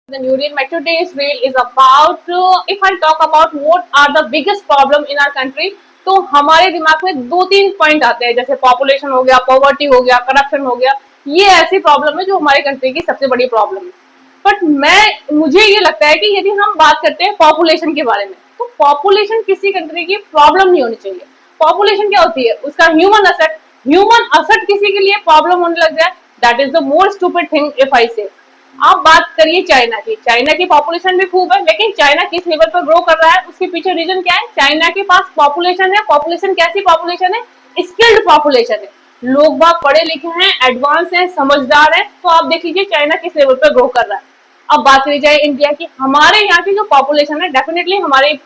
The Nurian Metro Today's reel is about if I talk about what are the biggest problem in our country, तो हमारे दिमाग में दो तीन point आते हैं, जैसे पॉपुलेशन हो गया, पॉवर्टी हो गया, करप्शन हो गया। ये ऐसी प्रॉब्लम है जो हमारे कंट्री की सबसे बड़ी प्रॉब्लम है। बट मुझे ये लगता है कि यदि हम बात करते हैं पॉपुलेशन के बारे में, तो पॉपुलेशन किसी कंट्री की प्रॉब्लम नहीं होनी चाहिए। पॉपुलेशन क्या होती है? उसका ह्यूमन असेट। ह्यूमन असेट किसी के लिए प्रॉब्लम होने लग जाए, that is the more stupid thing if I से। आप बात करिए चाइना की पॉपुलेशन भी खूब है, लेकिन चाइना किस लेवल पर ग्रो कर रहा है, उसके पीछे रीजन क्या है? चाइना के पास पॉपुलेशन है। पॉपुलेशन कैसी पॉपुलेशन है? स्किल्ड पॉपुलेशन है। लोग बाग पढ़े लिखे हैं, एडवांस हैं, समझदार हैं। तो आप देख लीजिए चाइना किस लेवल पर ग्रो कर रहा है। अब बात करी जाए इंडिया की, हमारे यहाँ की जो पॉपुलेशन है, डेफिनेटली हमारे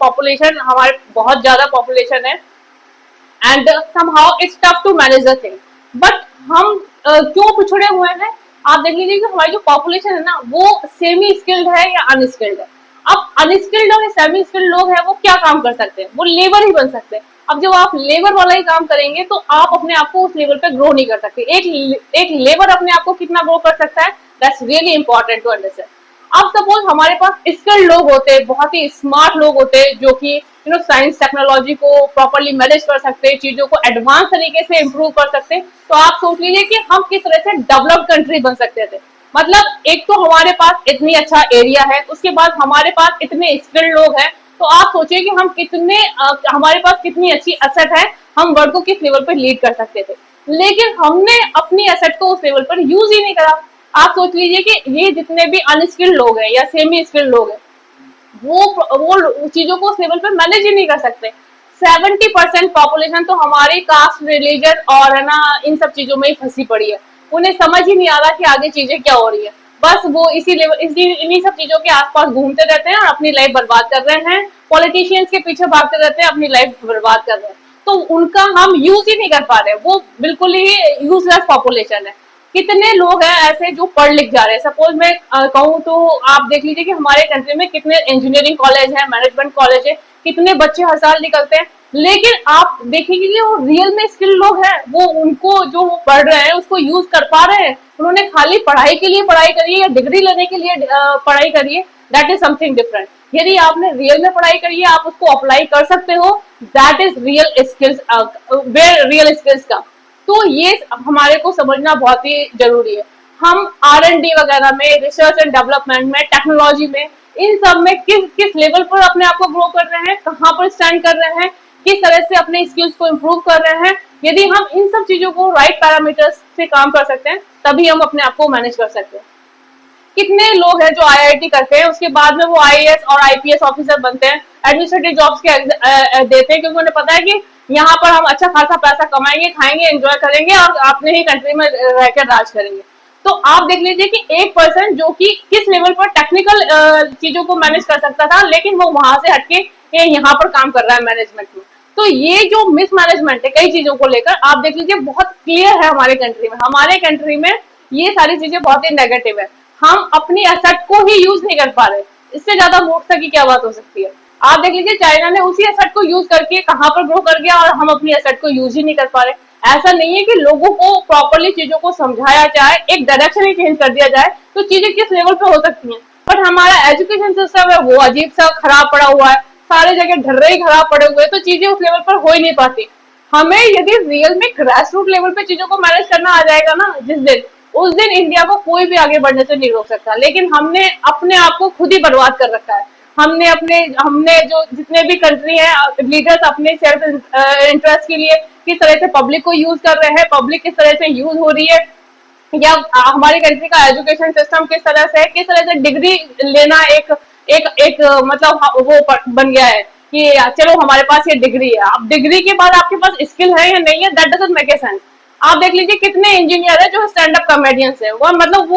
बहुत ज्यादा पॉपुलेशन है, and somehow it's tough to manage the thing। But हम क्यों पिछड़े हुए हैं? आप देख लीजिए कि हमारी जो पॉपुलेशन है ना, वो सेमी स्किल्ड है या अनस्किल्ड है। अब अनस्किल्ड और सेमी स्किल्ड लोग हैं, वो क्या काम कर सकते हैं? वो लेबर ही बन सकते हैं। अब जब आप लेबर वाला ही काम करेंगे, तो आप अपने आप को उस लेवल पे ग्रो नहीं कर सकते। एक लेबर अपने आप को कितना ग्रो कर सकता है, that's really important to understand. अब सपोज हमारे पास स्किल्ड लोग होते हैं, बहुत ही स्मार्ट लोग होते हैं, जो कि साइंस टेक्नोलॉजी को प्रॉपरली मैनेज कर सकते हैं, चीजों को एडवांस तरीके से इम्प्रूव कर सकते हैं। तो आप सोच लीजिए कि हम किस तरह से डेवलप्ड कंट्री बन सकते थे। मतलब एक तो हमारे पास इतनी अच्छा एरिया है, उसके बाद हमारे पास इतने स्किल्ड लोग हैं। तो आप सोचिए कि हम हमारे पास कितनी अच्छी एसेट है, हम वर्ल्ड को किस लेवल पर लीड कर सकते थे। लेकिन हमने अपनी एसेट को उस लेवल पर यूज ही नहीं करा। आप सोच लीजिए कि ये जितने भी अनस्किल्ड लोग हैं या सेमी स्किल्ड लोग हैं, वो चीजों को उस लेवल पे मैनेज ही नहीं कर सकते। 70% पॉपुलेशन तो हमारी कास्ट, रिलीजन और है ना, इन सब चीजों में ही फंसी पड़ी है। उन्हें समझ ही नहीं आ रहा कि आगे चीजें क्या हो रही है। बस वो इन्हीं सब चीजों के आसपास घूमते रहते हैं और अपनी लाइफ बर्बाद कर रहे हैं। पॉलिटिशियंस के पीछे भागते रहते हैं, अपनी लाइफ बर्बाद कर रहे हैं। तो उनका हम यूज ही नहीं कर पा रहे। वो बिल्कुल ही यूजलेस पॉपुलेशन है। कितने लोग हैं ऐसे जो पढ़ लिख जा रहे हैं? सपोज मैं कहूँ तो आप देख लीजिए कि हमारे कंट्री में कितने इंजीनियरिंग कॉलेज हैं, मैनेजमेंट कॉलेज है, कितने बच्चे हर साल निकलते हैं। लेकिन आप देखेंगे कि वो रियल में स्किल लोग हैं, वो उनको जो वो पढ़ रहे हैं उसको यूज कर पा रहे हैं। उन्होंने खाली पढ़ाई के लिए पढ़ाई करी है या डिग्री लेने के लिए पढ़ाई करी है, दैट इज समथिंग डिफरेंट। यदि आपने रियल में पढ़ाई करी है, आप उसको अप्लाई कर सकते हो, that is real skills, real skills का। तो ये हमारे को समझना बहुत ही जरूरी है। हम R&D वगैरह में, रिसर्च एंड डेवलपमेंट में, टेक्नोलॉजी में, इन सब में किस किस लेवल पर अपने आप को ग्रो कर रहे हैं, कहाँ पर स्टैंड कर रहे हैं, किस तरह से अपने स्किल्स को इम्प्रूव कर रहे हैं। यदि हम इन सब चीजों को राइट पैरामीटर्स से काम कर सकते हैं, तभी हम अपने आप को मैनेज कर सकते हैं। कितने लोग हैं जो IIT करते हैं, उसके बाद में वो IAS और IPS ऑफिसर बनते हैं, एडमिनिस्ट्रेटिव जॉब्स के देते हैं, क्योंकि उन्हें पता है कि यहाँ पर हम अच्छा खासा पैसा कमाएंगे, खाएंगे, एंजॉय करेंगे और अपने ही कंट्री में रहकर राज करेंगे। तो आप देख लीजिए कि एक पर्सन जो कि किस लेवल पर टेक्निकल चीजों को मैनेज कर सकता था, लेकिन वो वहां से हटके यहाँ पर काम कर रहा है मैनेजमेंट में। तो ये जो मिसमैनेजमेंट है कई चीजों को लेकर, आप देख लीजिए बहुत क्लियर है हमारे कंट्री में। हमारे कंट्री में ये सारी चीजें बहुत ही नेगेटिव है। हम अपनी एसेट को ही यूज नहीं कर पा रहे। इससे ज्यादा मूर्खता की क्या बात हो सकती है? आप देख लीजिए चाइना ने उसी एसेट को यूज करके कहां पर ग्रो कर गया, और हम अपनी एसेट को यूज ही नहीं कर पा रहे। ऐसा नहीं है कि लोगों को प्रॉपरली चीजों को समझाया जाए, एक डायरेक्शन ही चेंज कर दिया जाए, तो चीजें किस लेवल पे हो सकती हैं। बट हमारा एजुकेशन सिस्टम है वो अजीब सा खराब पड़ा हुआ है, सारे जगह ढर्रे ही खराब पड़े हुए हैं, तो चीजें उस लेवल पर हो ही नहीं पाती। हमें यदि रियल में ग्रास रूट लेवल पे चीजों को मैनेज करना आ जाएगा ना, उस दिन इंडिया को कोई भी आगे बढ़ने से नहीं रोक सकता। लेकिन हमने अपने आप को खुद ही बर्बाद कर रखा है। हमने जो जितने भी कंट्री है लीडर्स अपने सेल्फ इंटरेस्ट के लिए किस तरह से पब्लिक को यूज कर रहे हैं, पब्लिक किस तरह से यूज हो रही है, या हमारी कंट्री का एजुकेशन सिस्टम किस तरह से डिग्री लेना एक मतलब वो बन गया है कि चलो हमारे पास ये डिग्री है। अब डिग्री के बाद आपके पास स्किल है या नहीं है, that doesn't make a sense. आप देख लीजिए कितने इंजीनियर है जो स्टैंड अप कॉमेडियंस है, वो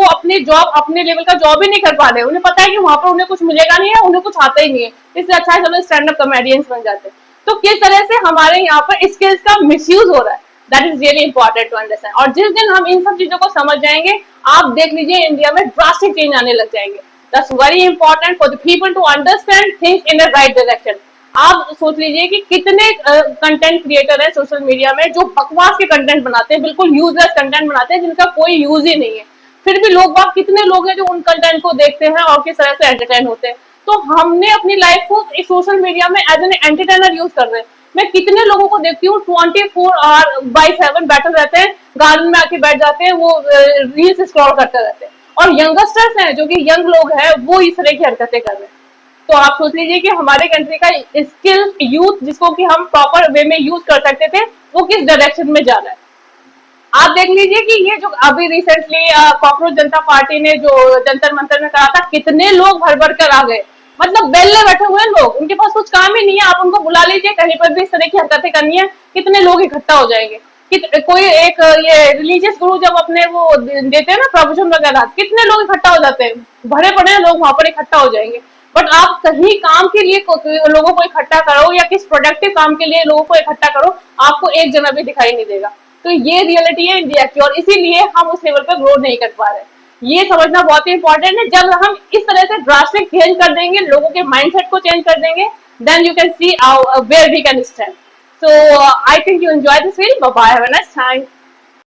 अपनी जॉब, अपने लेवल का जॉब ही नहीं कर पा रहे। उन्हें पता है कि वहां पर उन्हें कुछ मिलेगा नहीं है, उन्हें कुछ आता ही नहीं है, इसलिए अच्छा है चलो स्टैंड अप कॉमेडियंस बन जाते हैं। तो किस तरह से हमारे यहाँ पर स्किल्स का मिसयूज हो रहा है, that is really important to understand. और जिस दिन हम इन सब चीजों को समझ जाएंगे, आप देख लीजिए इंडिया में ड्रास्टिक चेंज आने लग जाएंगे। That's very important for the people to understand things in the right direction. आप सोच लीजिए कि कितने कंटेंट क्रिएटर है सोशल मीडिया में जो बकवास के कंटेंट बनाते हैं, बिल्कुल यूजलेस कंटेंट बनाते हैं, जिनका कोई यूज ही नहीं है। फिर भी लोग बाग कितने लोग हैं जो उन कंटेंट को देखते हैं और किस तरह से एंटरटेन होते हैं। तो हमने अपनी लाइफ को सोशल मीडिया में एज एन एंटरटेनर यूज कर रहे हैं। मैं कितने लोगों को देखती हूँ 24 आवर बाई 7 बैठे रहते हैं, गार्डन में आके बैठ जाते हैं, वो रील्स स्क्रॉल करते रहते हैं। और यंगस्टर्स हैं जो कि यंग लोग हैं, वो इस तरह की हरकतें कर रहे हैं। तो आप सोच लीजिए कि हमारे कंट्री का स्किल यूथ जिसको कि हम प्रॉपर वे में यूज कर सकते थे, वो किस डायरेक्शन में जा रहा है। आप देख लीजिए कि ये जो अभी रिसेंटली कॉकरोच जनता पार्टी ने जो जंतर मंतर में कहा था, कितने लोग भर भर कर आ गए। मतलब बेल्ले बैठे हुए हैं लोग, उनके पास कुछ काम ही नहीं है, आप उनको बुला लीजिए कहीं पर भी इस तरह की हरकतें करनी है, कितने लोग इकट्ठा हो जाएंगे। कोई एक ये रिलीजियस गुरु जब अपने वो देते हैं ना प्रवचन वगैरह, कितने लोग इकट्ठा हो जाते हैं, भरे पड़े हैं लोग वहां पर इकट्ठा हो जाएंगे। बट आप कहीं काम के लिए लोगों को इकट्ठा करो या किस प्रोडक्टिव काम के लिए लोगों को इकट्ठा करो, आपको एक जना भी दिखाई नहीं देगा। तो ये रियलिटी है इंडिया की, और इसीलिए हम उस लेवल पर ग्रो नहीं कर पा रहे। ये समझना बहुत ही इंपॉर्टेंट है। जब हम इस तरह से ड्रास्टिक चेंज कर देंगे, लोगों के माइंडसेट को चेंज कर देंगे, then you can see where we can stand. So I think you enjoyed this video. Bye bye. Have a nice time.